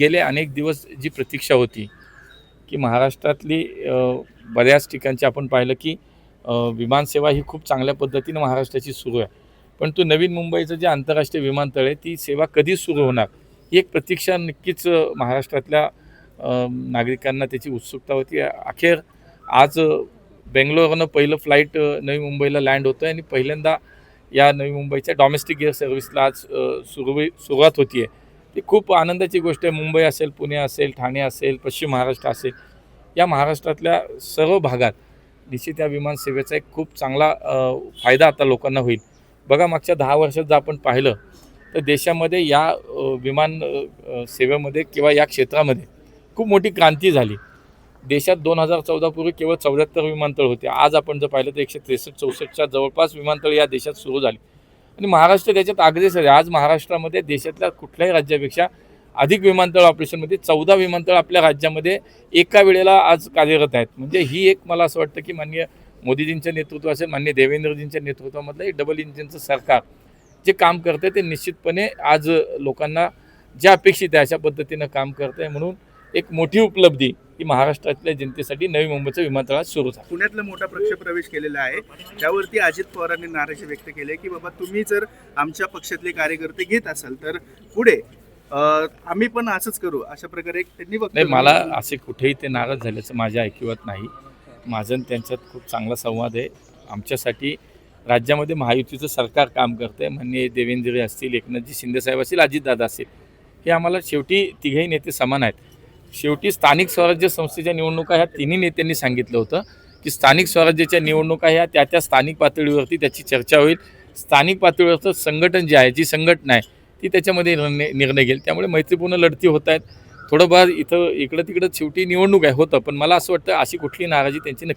गेले अनेक दिवस जी प्रतीक्षा होती की महाराष्ट्रातली बऱ्याच ठिकाणची आपण पाहिलं की विमानसेवा ही खूप चांगल्या पद्धतीनं महाराष्ट्राची सुरू आहे. पण तो नवीन मुंबईचं जे आंतरराष्ट्रीय विमानतळ आहे ती सेवा कधी सुरू होणार ही एक प्रतीक्षा नक्कीच महाराष्ट्रातल्या नागरिकांना त्याची उत्सुकता होती. अखेर आज बेंगलोरनं पहिलं फ्लाईट नवी मुंबईला लँड होतं आणि पहिल्यांदा या नवी मुंबईच्या डॉमेस्टिक एअर सर्व्हिसला आज सुरुवात होती आहे. ती खूप आनंदाची गोष्ट आहे. मुंबई असेल, पुणे असेल, ठाणे असेल, पश्चिम महाराष्ट्र असेल, या महाराष्ट्रातल्या सर्व भागात निश्चित या विमानसेवेचा एक खूप चांगला फायदा आता लोकांना होईल. बघा मागच्या 10 वर्षात जर आपण पाहिलं तर देशामध्ये या विमान सेवेमध्ये किंवा या क्षेत्रामध्ये खूप मोठी क्रांती झाली. देशात 2014 पूर्वी केवळ 74 विमानतळ होते. आज आपण जर पाहिलं तर 163-64च्या जवळपास विमानतळ या देशात सुरू झाली आणि महाराष्ट्र त्याच्यात अग्रेसर आहे. आज महाराष्ट्रामध्ये देशातल्या कुठल्याही राज्यापेक्षा अधिक विमानतळ ऑपरेशनमध्ये 14 विमानतळ आपल्या राज्यामध्ये एका वेळेला आज कार्यरत आहेत. म्हणजे ही एक मला असं वाटतं की माननीय मोदीजींचं नेतृत्व असेल, माननीय देवेंद्रजींच्या नेतृत्वामधलं एक डबल इंजिनचं सरकार जे काम करतं ते निश्चितपणे आज लोकांना जे अपेक्षित आहे अशा पद्धतीनं काम करतं आहे. म्हणून एक मोठी उपलब्धी ही महाराष्ट्रातल्या जनतेसाठी नवी मुंबईचं विमानतळात सुरू झालं. पुण्यातला मोठा प्रवेश केलेला आहे. त्यावरती अजित पवारांनी नाराजी व्यक्त केली की बाबा तुम्ही जर आमच्या पक्षातले कार्यकर्ते घेत असाल तर पुढे आम्ही पण असंच करू, अशा प्रकारे त्यांनी नाही, मला असे कुठेही ते नाराज झाल्याचं माझ्या ऐकिवात नाही. माझं आणि त्यांच्यात खूप चांगला संवाद आहे. आमच्यासाठी राज्यामध्ये महायुतीचं सरकार काम करतं आहे. माननीय देवेंद्र असतील, एकनाथजी शिंदेसाहेब असतील, अजितदादा असतील, हे आम्हाला शेवटी तिघही नेते समान आहेत. शेवटी स्थानिक स्वराज्य संस्थेच्या निवडणुका ह्या तिन्ही नेत्यांनी सांगितलं होतं की स्थानिक स्वराज्याच्या निवडणुका ह्या त्या स्थानिक पातळीवरती त्याची चर्चा होईल. स्थानिक पातळीवरचं संघटन जे आहे, जी संघटना आहे ती त्याच्यामध्ये निर्णय घेईल. त्यामुळे मैत्रीपूर्ण लढती होत आहेत. थोडंफार इकडं तिकडं शेवटी निवडणूक आहे होतं, पण मला असं वाटतं अशी कुठली नाराजी त्यांची नक्की